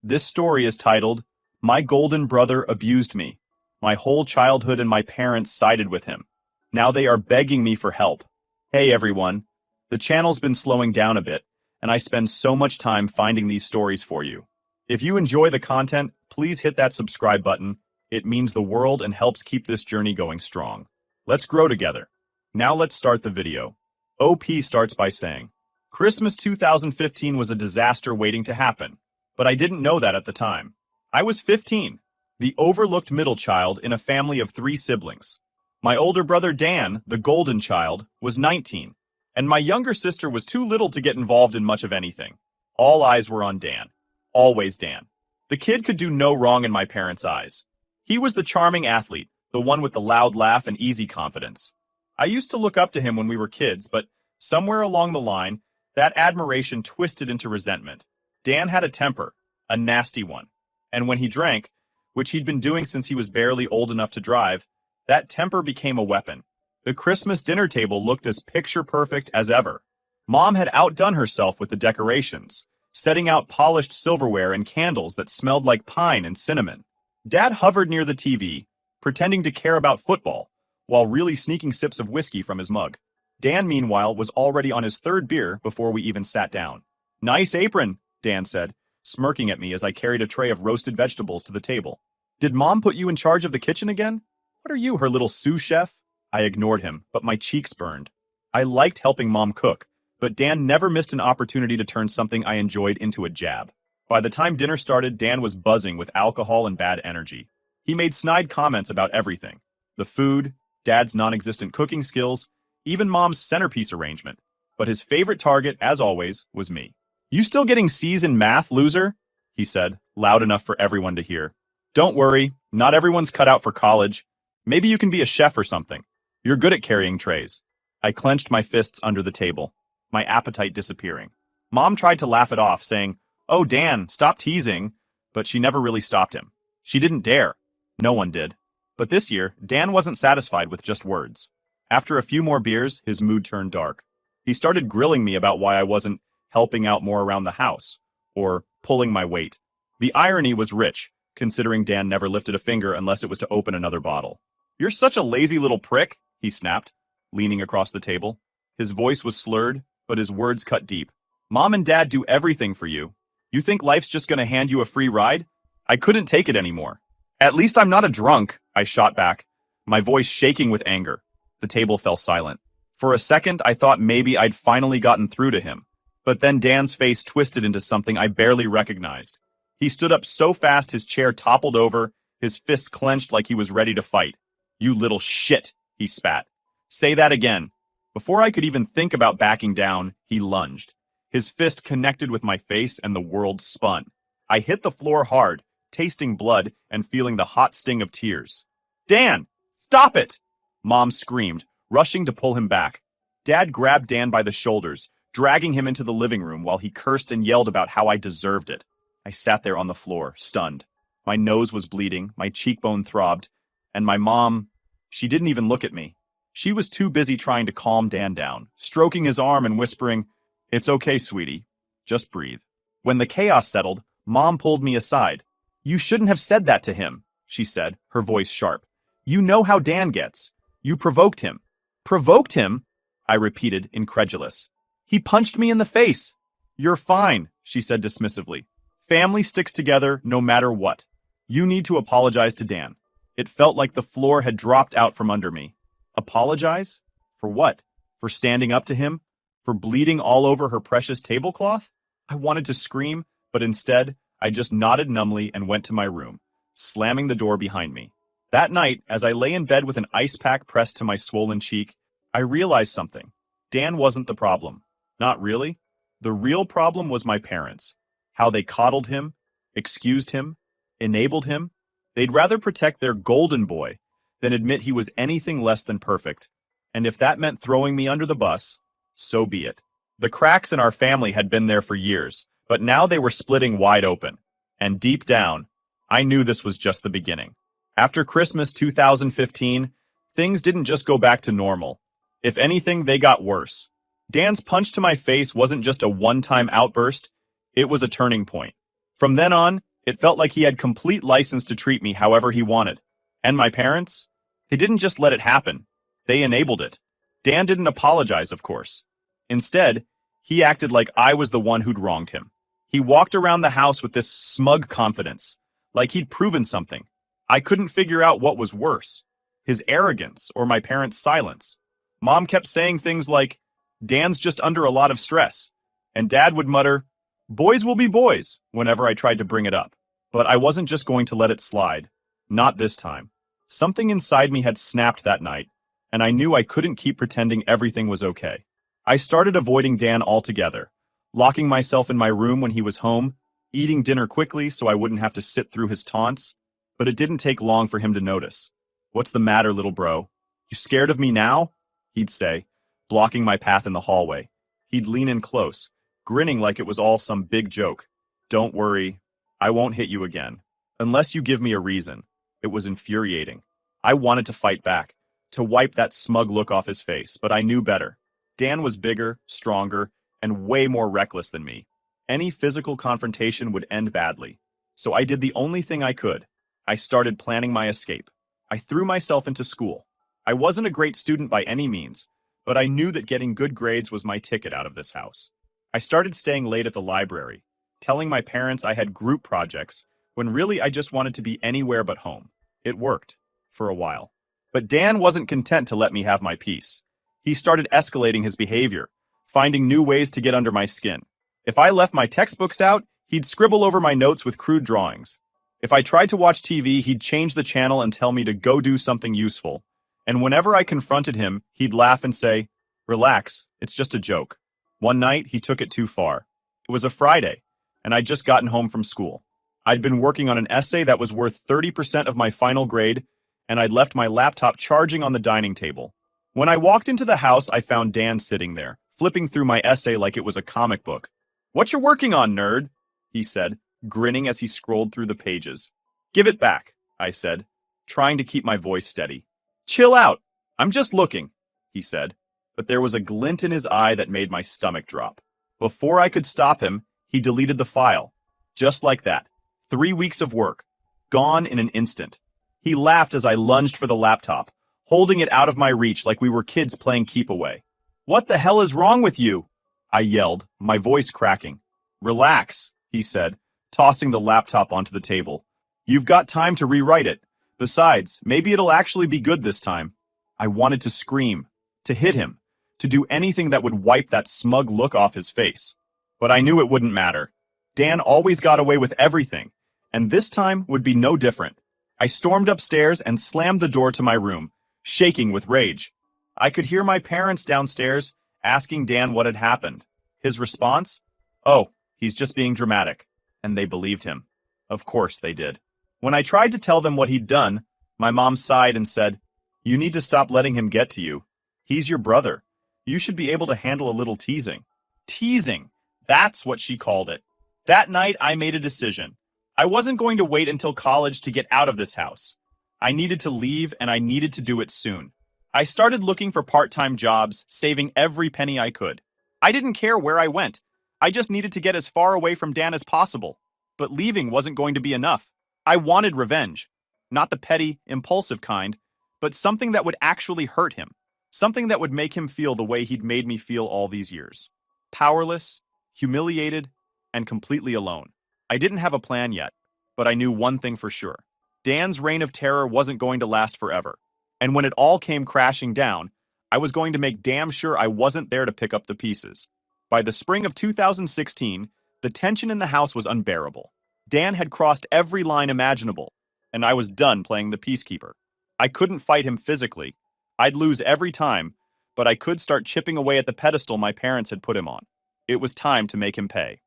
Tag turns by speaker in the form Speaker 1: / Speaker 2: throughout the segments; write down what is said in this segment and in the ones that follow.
Speaker 1: This story is titled, My Golden Brother Abused Me. My whole childhood and my parents sided with him. Now they are begging me for help. Hey everyone. The channel's been slowing down a bit, and I spend so much time finding these stories for you. If you enjoy the content, please hit that subscribe button. It means the world and helps keep this journey going strong. Let's grow together. Now let's start the video. OP starts by saying, Christmas 2015 was a disaster waiting to happen, but I didn't know that at the time. I was 15, the overlooked middle child in a family of 3 siblings. My older brother Dan, the golden child, was 19, and my younger sister was too little to get involved in much of anything. All eyes were on Dan. Always Dan. The kid could do no wrong in my parents' eyes. He was the charming athlete, the one with the loud laugh and easy confidence. I used to look up to him when we were kids, but somewhere along the line, that admiration twisted into resentment. Dan had a temper, a nasty one. And when he drank, which he'd been doing since he was barely old enough to drive, that temper became a weapon. The Christmas dinner table looked as picture-perfect as ever. Mom had outdone herself with the decorations, setting out polished silverware and candles that smelled like pine and cinnamon. Dad hovered near the TV, pretending to care about football, while really sneaking sips of whiskey from his mug. Dan, meanwhile, was already on his 3rd beer before we even sat down. Nice apron, Dan said, smirking at me as I carried a tray of roasted vegetables to the table. Did Mom put you in charge of the kitchen again? What are you, her little sous chef? I ignored him, but my cheeks burned. I liked helping Mom cook, but Dan never missed an opportunity to turn something I enjoyed into a jab. By the time dinner started, Dan was buzzing with alcohol and bad energy. He made snide comments about everything. The food, Dad's non-existent cooking skills, even Mom's centerpiece arrangement. But his favorite target, as always, was me. You still getting C's in math, loser? He said, loud enough for everyone to hear. Don't worry, not everyone's cut out for college. Maybe you can be a chef or something. You're good at carrying trays. I clenched my fists under the table, my appetite disappearing. Mom tried to laugh it off, saying, Oh, Dan, stop teasing, but she never really stopped him. She didn't dare. No one did. But this year, Dan wasn't satisfied with just words. After a few more beers, his mood turned dark. He started grilling me about why I wasn't helping out more around the house, or pulling my weight. The irony was rich, considering Dan never lifted a finger unless it was to open another bottle. You're such a lazy little prick, he snapped, leaning across the table. His voice was slurred, but his words cut deep. Mom and Dad do everything for you. You think life's just gonna hand you a free ride? I couldn't take it anymore. At least I'm not a drunk, I shot back, my voice shaking with anger. The table fell silent. For a second, I thought maybe I'd finally gotten through to him. But then Dan's face twisted into something I barely recognized. He stood up so fast his chair toppled over, his fists clenched like he was ready to fight. You little shit, he spat. Say that again. Before I could even think about backing down, he lunged. His fist connected with my face and the world spun. I hit the floor hard, tasting blood and feeling the hot sting of tears. Dan, stop it! Mom screamed, rushing to pull him back. Dad grabbed Dan by the shoulders, dragging him into the living room while he cursed and yelled about how I deserved it. I sat there on the floor, stunned. My nose was bleeding, my cheekbone throbbed, and my mom, she didn't even look at me. She was too busy trying to calm Dan down, stroking his arm and whispering, It's okay, sweetie. Just breathe. When the chaos settled, Mom pulled me aside. You shouldn't have said that to him, she said, her voice sharp. You know how Dan gets. You provoked him. Provoked him? I repeated, incredulous. He punched me in the face. You're fine, she said dismissively. Family sticks together no matter what. You need to apologize to Dan. It felt like the floor had dropped out from under me. Apologize? For what? For standing up to him? For bleeding all over her precious tablecloth? I wanted to scream, but instead, I just nodded numbly and went to my room, slamming the door behind me. That night, as I lay in bed with an ice pack pressed to my swollen cheek, I realized something. Dan wasn't the problem. Not really. The real problem was my parents. How they coddled him, excused him, enabled him. They'd rather protect their golden boy than admit he was anything less than perfect. And if that meant throwing me under the bus, so be it. The cracks in our family had been there for years, but now they were splitting wide open. And deep down, I knew this was just the beginning. After Christmas 2015, things didn't just go back to normal. If anything, they got worse. Dan's punch to my face wasn't just a one-time outburst, it was a turning point. From then on, It felt like he had complete license to treat me however he wanted. And my parents? They didn't just let it happen. They enabled it. Dan didn't apologize, of course. Instead, he acted like I was the one who'd wronged him. He walked around the house with this smug confidence, like he'd proven something. I couldn't figure out what was worse, his arrogance or my parents' silence. Mom kept saying things like, "Dan's just under a lot of stress," and Dad would mutter, "Boys will be boys," whenever I tried to bring it up. But I wasn't just going to let it slide. Not this time. Something inside me had snapped that night, and I knew I couldn't keep pretending everything was okay. I started avoiding Dan altogether, locking myself in my room when he was home, eating dinner quickly so I wouldn't have to sit through his taunts. But it didn't take long for him to notice. "What's the matter, little bro? You scared of me now?" he'd say, blocking my path in the hallway. He'd lean in close, grinning like it was all some big joke. "Don't worry, I won't hit you again. Unless you give me a reason." It was infuriating. I wanted to fight back, to wipe that smug look off his face, but I knew better. Dan was bigger, stronger, and way more reckless than me. Any physical confrontation would end badly. So I did the only thing I could. I started planning my escape. I threw myself into school. I wasn't a great student by any means, but I knew that getting good grades was my ticket out of this house. I started staying late at the library, telling my parents I had group projects, when really I just wanted to be anywhere but home. It worked, for a while. But Dan wasn't content to let me have my peace. He started escalating his behavior, finding new ways to get under my skin. If I left my textbooks out, he'd scribble over my notes with crude drawings. If I tried to watch TV, he'd change the channel and tell me to go do something useful. And whenever I confronted him, he'd laugh and say, "Relax, it's just a joke." One night, he took it too far. It was a Friday, and I'd just gotten home from school. I'd been working on an essay that was worth 30% of my final grade, and I'd left my laptop charging on the dining table. When I walked into the house, I found Dan sitting there, flipping through my essay like it was a comic book. "What you working on, nerd?" he said, grinning as he scrolled through the pages. "Give it back," I said, trying to keep my voice steady. "Chill out. I'm just looking," he said, but there was a glint in his eye that made my stomach drop. Before I could stop him, he deleted the file. Just like that. 3 weeks of work. Gone in an instant. He laughed as I lunged for the laptop, holding it out of my reach like we were kids playing keep away. "What the hell is wrong with you?" I yelled, my voice cracking. "Relax," he said, tossing the laptop onto the table. "You've got time to rewrite it. Besides, maybe it'll actually be good this time." I wanted to scream, to hit him, to do anything that would wipe that smug look off his face. But I knew it wouldn't matter. Dan always got away with everything, and this time would be no different. I stormed upstairs and slammed the door to my room, shaking with rage. I could hear my parents downstairs asking Dan what had happened. His response? "Oh, he's just being dramatic." And they believed him. Of course they did. When I tried to tell them what he'd done, my mom sighed and said, "You need to stop letting him get to you. He's your brother. You should be able to handle a little teasing." Teasing! That's what she called it. That night, I made a decision. I wasn't going to wait until college to get out of this house. I needed to leave, and I needed to do it soon. I started looking for part-time jobs, saving every penny I could. I didn't care where I went. I just needed to get as far away from Dan as possible. But leaving wasn't going to be enough. I wanted revenge. Not the petty, impulsive kind, but something that would actually hurt him. Something that would make him feel the way he'd made me feel all these years. Powerless, humiliated, and completely alone. I didn't have a plan yet, but I knew one thing for sure. Dan's reign of terror wasn't going to last forever. And when it all came crashing down, I was going to make damn sure I wasn't there to pick up the pieces. By the spring of 2016, the tension in the house was unbearable. Dan had crossed every line imaginable, and I was done playing the peacekeeper. I couldn't fight him physically. I'd lose every time, but I could start chipping away at the pedestal my parents had put him on. It was time to make him pay.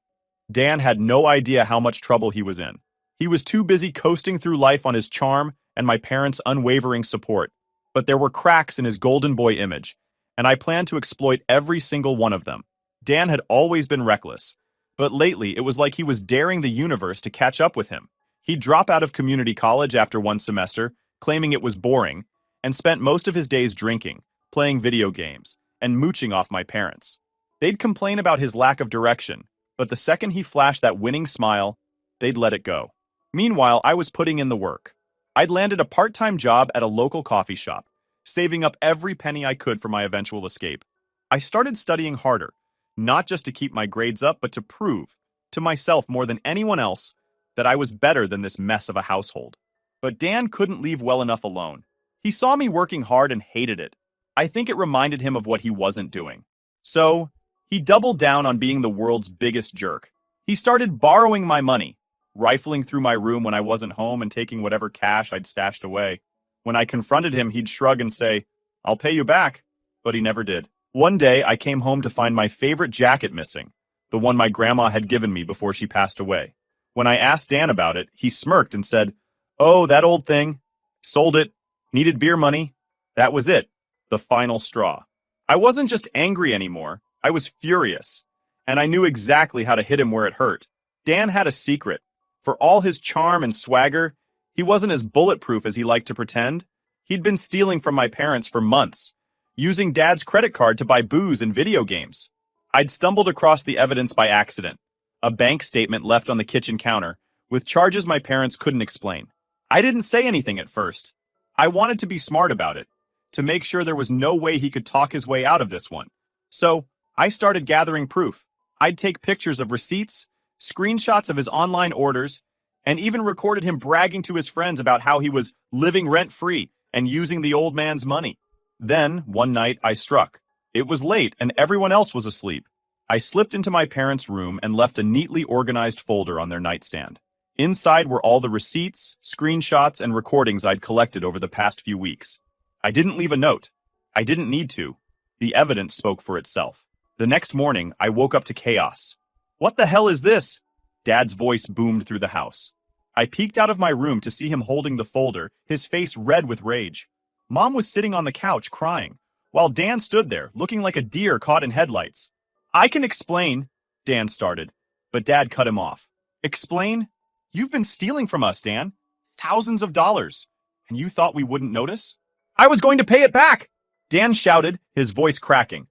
Speaker 1: Dan had no idea how much trouble he was in. He was too busy coasting through life on his charm and my parents' unwavering support. But there were cracks in his golden boy image, and I planned to exploit every single one of them. Dan had always been reckless, but lately it was like he was daring the universe to catch up with him. He'd drop out of community college after one semester, claiming it was boring, and spent most of his days drinking, playing video games, and mooching off my parents. They'd complain about his lack of direction, but the second he flashed that winning smile, they'd let it go. Meanwhile, I was putting in the work. I'd landed a part-time job at a local coffee shop, saving up every penny I could for my eventual escape. I started studying harder, not just to keep my grades up, but to prove, to myself more than anyone else, that I was better than this mess of a household. But Dan couldn't leave well enough alone. He saw me working hard and hated it. I think it reminded him of what he wasn't doing. So, he doubled down on being the world's biggest jerk. He started borrowing my money, rifling through my room when I wasn't home and taking whatever cash I'd stashed away. When I confronted him, he'd shrug and say, "I'll pay you back," but he never did. One day, I came home to find my favorite jacket missing, the one my grandma had given me before she passed away. When I asked Dan about it, he smirked and said, "Oh, that old thing. Sold it. Needed beer money." That was it. The final straw. I wasn't just angry anymore. I was furious. And I knew exactly how to hit him where it hurt. Dan had a secret. For all his charm and swagger, he wasn't as bulletproof as he liked to pretend. He'd been stealing from my parents for months, using Dad's credit card to buy booze and video games. I'd stumbled across the evidence by accident. A bank statement left on the kitchen counter, with charges my parents couldn't explain. I didn't say anything at first. I wanted to be smart about it, to make sure there was no way he could talk his way out of this one. So, I started gathering proof. I'd take pictures of receipts, screenshots of his online orders, and even recorded him bragging to his friends about how he was living rent-free and using the old man's money. Then, one night, I struck. It was late and everyone else was asleep. I slipped into my parents' room and left a neatly organized folder on their nightstand. Inside were all the receipts, screenshots, and recordings I'd collected over the past few weeks. I didn't leave a note. I didn't need to. The evidence spoke for itself. The next morning, I woke up to chaos. "What the hell is this?" Dad's voice boomed through the house. I peeked out of my room to see him holding the folder, his face red with rage. Mom was sitting on the couch crying, while Dan stood there, looking like a deer caught in headlights. "I can explain," Dan started, but Dad cut him off. "Explain? You've been stealing from us, Dan. Thousands of dollars. And you thought we wouldn't notice?" "I was going to pay it back!" Dan shouted, his voice cracking.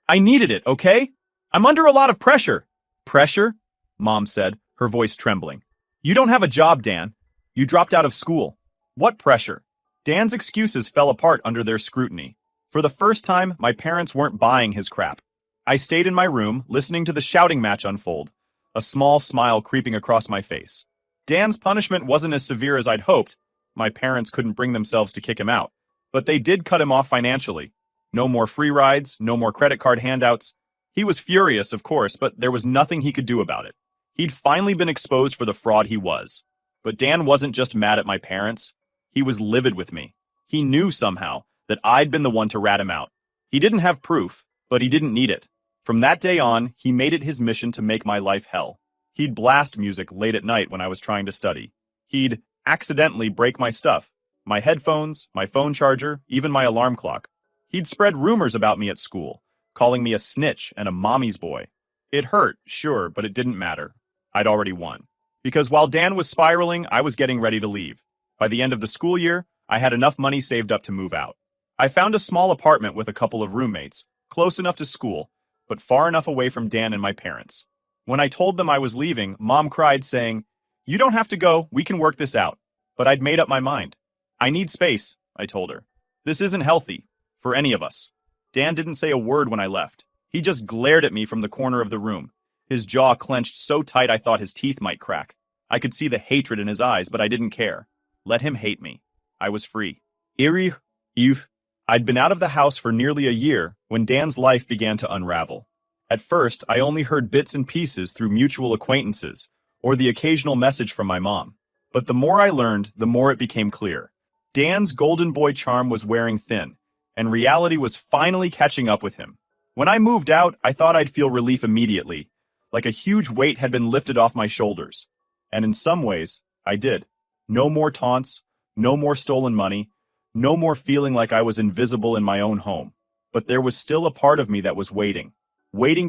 Speaker 1: I needed it, okay? I'm under a lot of pressure." "Pressure?" Mom said, her voice trembling. "You don't have a job, Dan. You dropped out of school. What pressure?" Dan's excuses fell apart under their scrutiny. For the first time, my parents weren't buying his crap. I stayed in my room, listening to the shouting match unfold, a small smile creeping across my face. Dan's punishment wasn't as severe as I'd hoped. My parents couldn't bring themselves to kick him out. But they did cut him off financially. No more free rides, no more credit card handouts. He was furious, of course, but there was nothing he could do about it. He'd finally been exposed for the fraud he was. But Dan wasn't just mad at my parents. He was livid with me. He knew somehow that I'd been the one to rat him out. He didn't have proof, but he didn't need it. From that day on, he made it his mission to make my life hell. He'd blast music late at night when I was trying to study. He'd accidentally break my stuff. My headphones, my phone charger, even my alarm clock. He'd spread rumors about me at school, calling me a snitch and a mommy's boy. It hurt, sure, but it didn't matter. I'd already won. Because while Dan was spiraling, I was getting ready to leave. By the end of the school year, I had enough money saved up to move out. I found a small apartment with a couple of roommates, close enough to school, but far enough away from Dan and my parents. When I told them I was leaving, Mom cried, saying, "You don't have to go, we can work this out." But I'd made up my mind. "I need space," I told her. "This isn't healthy. For any of us." Dan didn't say a word when I left. He just glared at me from the corner of the room. His jaw clenched so tight I thought his teeth might crack. I could see the hatred in his eyes, but I didn't care. Let him hate me. I was free. I'd been out of the house for nearly a year when Dan's life began to unravel. At first, I only heard bits and pieces through mutual acquaintances or the occasional message from my mom. But the more I learned, the more it became clear. Dan's golden boy charm was wearing thin, and reality was finally catching up with him. When I moved out, I thought I'd feel relief immediately, like a huge weight had been lifted off my shoulders. And in some ways, I did. No more taunts, no more stolen money, no more feeling like I was invisible in my own home. But there was still a part of me that was waiting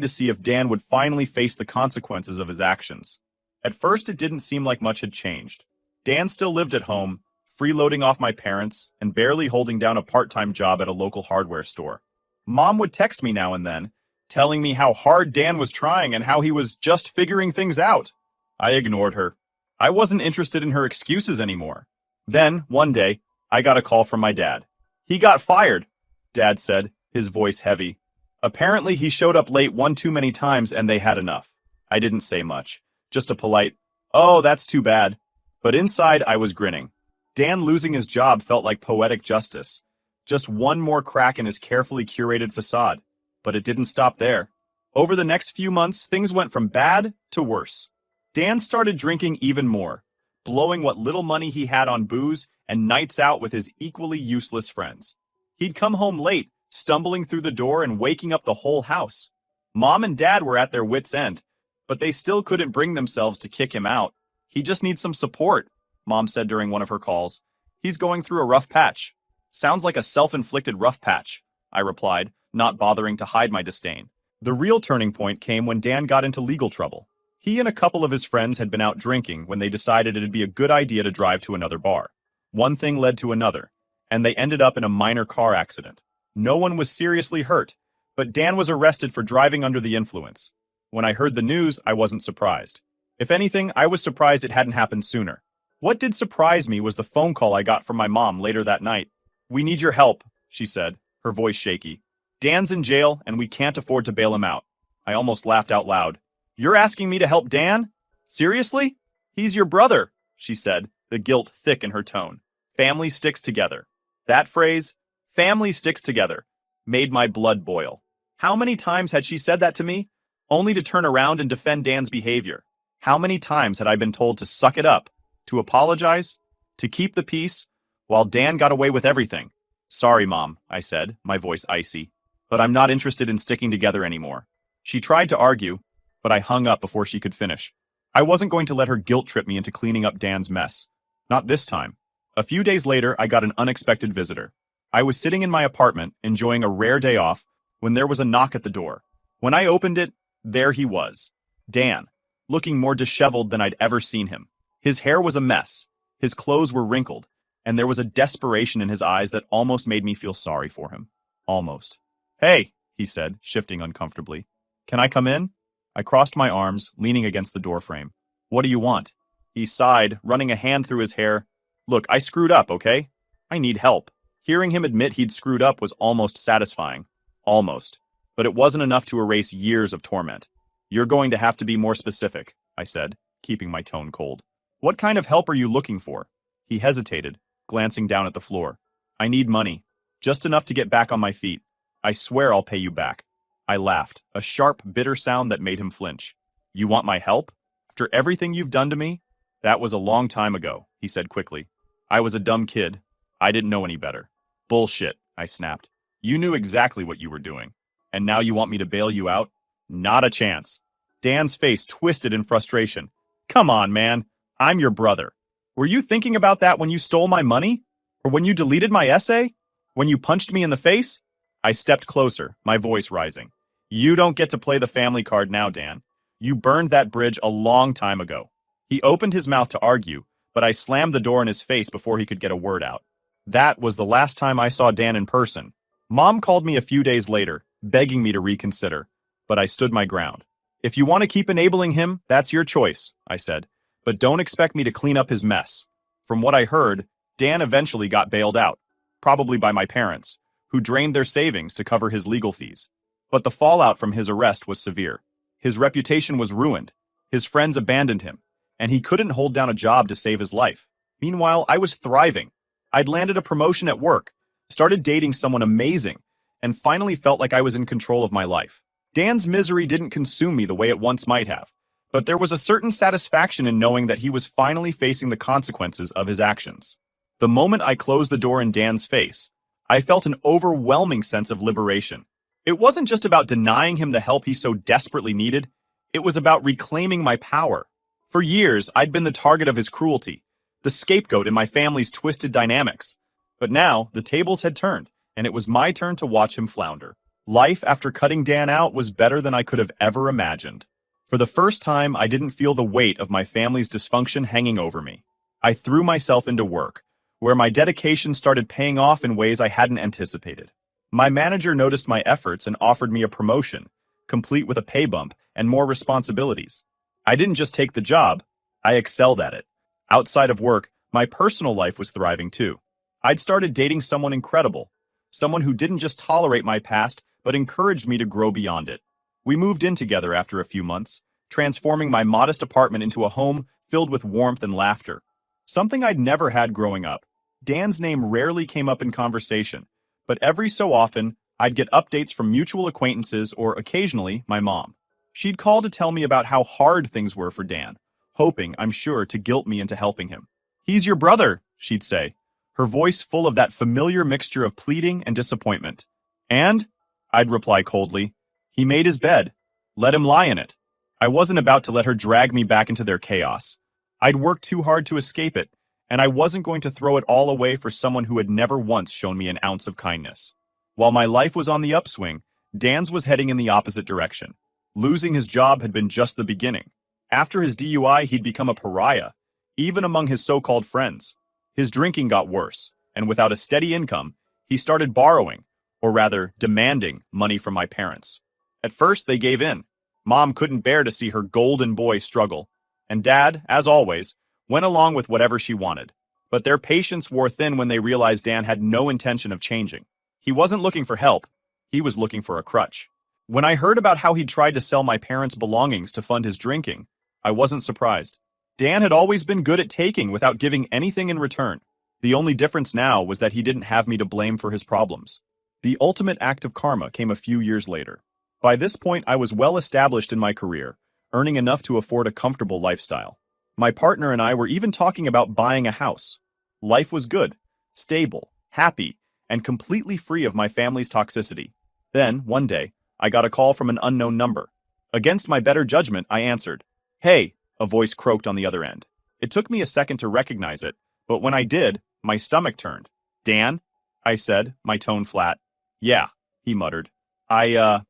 Speaker 1: to see if Dan would finally face the consequences of his actions. At first, it didn't seem like much had changed. Dan still lived at home, freeloading off my parents, and barely holding down a part-time job at a local hardware store. Mom would text me now and then, telling me how hard Dan was trying and how he was just figuring things out. I ignored her. I wasn't interested in her excuses anymore. Then, one day, I got a call from my dad. He got fired, Dad said, his voice heavy. Apparently, he showed up late one too many times and they had enough. I didn't say much, just a polite, "Oh, that's too bad." But inside, I was grinning. Dan losing his job felt like poetic justice. Just one more crack in his carefully curated facade. But it didn't stop there. Over the next few months, things went from bad to worse. Dan started drinking even more, blowing what little money he had on booze and nights out with his equally useless friends. He'd come home late, stumbling through the door and waking up the whole house. Mom and Dad were at their wits' end, but they still couldn't bring themselves to kick him out. "He just needs some support," Mom said during one of her calls. "He's going through a rough patch." "Sounds like a self-inflicted rough patch," I replied, not bothering to hide my disdain. The real turning point came when Dan got into legal trouble. He and a couple of his friends had been out drinking when they decided it'd be a good idea to drive to another bar. One thing led to another, and they ended up in a minor car accident. No one was seriously hurt, but Dan was arrested for driving under the influence. When I heard the news, I wasn't surprised. If anything, I was surprised it hadn't happened sooner. What did surprise me was the phone call I got from my mom later that night. "We need your help," she said, her voice shaky. "Dan's in jail, and we can't afford to bail him out." I almost laughed out loud. "You're asking me to help Dan? Seriously? He's your brother," she said, the guilt thick in her tone. "Family sticks together." That phrase, "family sticks together," made my blood boil. How many times had she said that to me, only to turn around and defend Dan's behavior? How many times had I been told to suck it up, to apologize, to keep the peace, while Dan got away with everything? "Sorry, Mom," I said, my voice icy, "but I'm not interested in sticking together anymore." She tried to argue, but I hung up before she could finish. I wasn't going to let her guilt trip me into cleaning up Dan's mess. Not this time. A few days later, I got an unexpected visitor. I was sitting in my apartment, enjoying a rare day off, when there was a knock at the door. When I opened it, there he was. Dan, looking more disheveled than I'd ever seen him. His hair was a mess, his clothes were wrinkled, and there was a desperation in his eyes that almost made me feel sorry for him. Almost. "Hey," he said, shifting uncomfortably. "Can I come in?" I crossed my arms, leaning against the doorframe. "What do you want?" He sighed, running a hand through his hair. "Look, I screwed up, okay? I need help." Hearing him admit he'd screwed up was almost satisfying. Almost. But it wasn't enough to erase years of torment. "You're going to have to be more specific," I said, keeping my tone cold. "What kind of help are you looking for?" He hesitated, glancing down at the floor. "I need money. Just enough to get back on my feet. I swear I'll pay you back." I laughed, a sharp, bitter sound that made him flinch. "You want my help? After everything you've done to me?" "That was a long time ago," he said quickly. "I was a dumb kid. I didn't know any better." "Bullshit," I snapped. "You knew exactly what you were doing. And now you want me to bail you out? Not a chance." Dan's face twisted in frustration. "Come on, man. I'm your brother. Were you thinking about that when you stole my money? Or when you deleted my essay? When you punched me in the face?" I stepped closer, my voice rising. "You don't get to play the family card now, Dan. You burned that bridge a long time ago." He opened his mouth to argue, but I slammed the door in his face before he could get a word out. That was the last time I saw Dan in person. Mom called me a few days later, begging me to reconsider, but I stood my ground. "If you want to keep enabling him, that's your choice," I said, "but don't expect me to clean up his mess." From what I heard, Dan eventually got bailed out, probably by my parents, who drained their savings to cover his legal fees. But the fallout from his arrest was severe. His reputation was ruined, his friends abandoned him, and he couldn't hold down a job to save his life. Meanwhile, I was thriving. I'd landed a promotion at work, started dating someone amazing, and finally felt like I was in control of my life. Dan's misery didn't consume me the way it once might have, but there was a certain satisfaction in knowing that he was finally facing the consequences of his actions. The moment I closed the door in Dan's face, I felt an overwhelming sense of liberation. It wasn't just about denying him the help he so desperately needed, it was about reclaiming my power. For years, I'd been the target of his cruelty, the scapegoat in my family's twisted dynamics. But now, the tables had turned, and it was my turn to watch him flounder. Life after cutting Dan out was better than I could have ever imagined. For the first time, I didn't feel the weight of my family's dysfunction hanging over me. I threw myself into work, where my dedication started paying off in ways I hadn't anticipated. My manager noticed my efforts and offered me a promotion, complete with a pay bump and more responsibilities. I didn't just take the job, I excelled at it. Outside of work, my personal life was thriving too. I'd started dating someone incredible, someone who didn't just tolerate my past, but encouraged me to grow beyond it. We moved in together after a few months, transforming my modest apartment into a home filled with warmth and laughter. Something I'd never had growing up. Dan's name rarely came up in conversation, but every so often, I'd get updates from mutual acquaintances or occasionally my mom. She'd call to tell me about how hard things were for Dan, hoping, I'm sure, to guilt me into helping him. "He's your brother," she'd say, her voice full of that familiar mixture of pleading and disappointment. "And?" I'd reply coldly, "He made his bed. Let him lie in it." I wasn't about to let her drag me back into their chaos. I'd worked too hard to escape it, and I wasn't going to throw it all away for someone who had never once shown me an ounce of kindness. While my life was on the upswing, Dan's was heading in the opposite direction. Losing his job had been just the beginning. After his DUI, he'd become a pariah, even among his so-called friends. His drinking got worse, and without a steady income, he started borrowing, or rather, demanding money from my parents. At first, they gave in. Mom couldn't bear to see her golden boy struggle, and Dad, as always, went along with whatever she wanted. But their patience wore thin when they realized Dan had no intention of changing. He wasn't looking for help, he was looking for a crutch. When I heard about how he'd tried to sell my parents' belongings to fund his drinking, I wasn't surprised. Dan had always been good at taking without giving anything in return. The only difference now was that he didn't have me to blame for his problems. The ultimate act of karma came a few years later. By this point, I was well established in my career, earning enough to afford a comfortable lifestyle. My partner and I were even talking about buying a house. Life was good, stable, happy, and completely free of my family's toxicity. Then, one day, I got a call from an unknown number. Against my better judgment, I answered. "Hey," a voice croaked on the other end. It took me a second to recognize it, but when I did, my stomach turned. "Dan?" I said, my tone flat. "Yeah," he muttered. I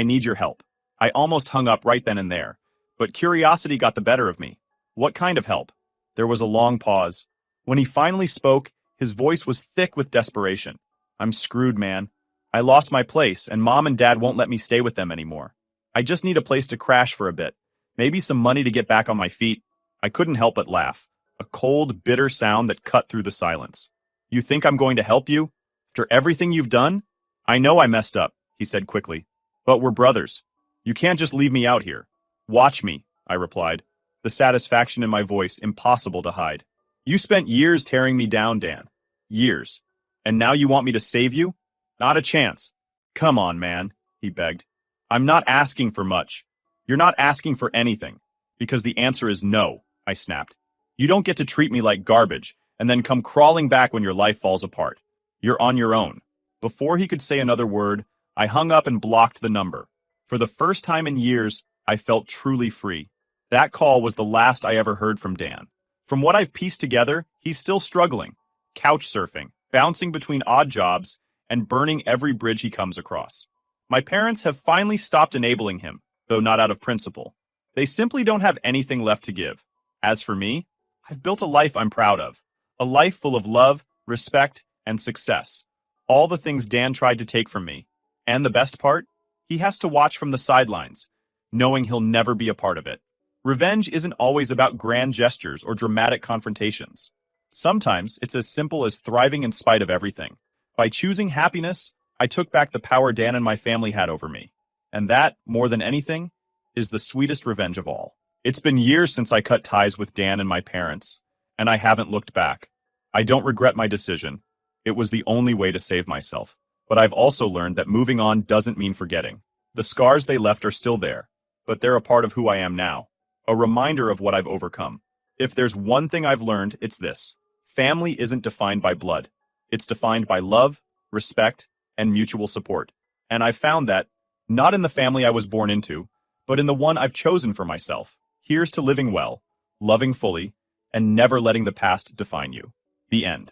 Speaker 1: need your help." I almost hung up right then and there, but curiosity got the better of me. "What kind of help?" There was a long pause. When he finally spoke, his voice was thick with desperation. "I'm screwed, man. I lost my place, and Mom and Dad won't let me stay with them anymore. I just need a place to crash for a bit. Maybe some money to get back on my feet." I couldn't help but laugh, a cold, bitter sound that cut through the silence. "You think I'm going to help you? After everything you've done?" "I know I messed up," he said quickly. "But we're brothers. You can't just leave me out here." "Watch me," I replied, the satisfaction in my voice impossible to hide. "You spent years tearing me down, Dan. Years. And now you want me to save you? Not a chance." "Come on, man," he begged. "I'm not asking for much. You're not asking for anything. Because the answer is no," I snapped. "You don't get to treat me like garbage and then come crawling back when your life falls apart. You're on your own." Before he could say another word, I hung up and blocked the number. For the first time in years, I felt truly free. That call was the last I ever heard from Dan. From what I've pieced together, he's still struggling, couch surfing, bouncing between odd jobs, and burning every bridge he comes across. My parents have finally stopped enabling him, though not out of principle. They simply don't have anything left to give. As for me, I've built a life I'm proud of. A life full of love, respect, and success. All the things Dan tried to take from me. And the best part? He has to watch from the sidelines, knowing he'll never be a part of it. Revenge isn't always about grand gestures or dramatic confrontations. Sometimes it's as simple as thriving in spite of everything. By choosing happiness, I took back the power Dan and my family had over me. And that, more than anything, is the sweetest revenge of all. It's been years since I cut ties with Dan and my parents, and I haven't looked back. I don't regret my decision. It was the only way to save myself. But I've also learned that moving on doesn't mean forgetting. The scars they left are still there, but they're a part of who I am now. A reminder of what I've overcome. If there's one thing I've learned, it's this. Family isn't defined by blood. It's defined by love, respect, and mutual support. And I've found that, not in the family I was born into, but in the one I've chosen for myself. Here's to living well, loving fully, and never letting the past define you. The end.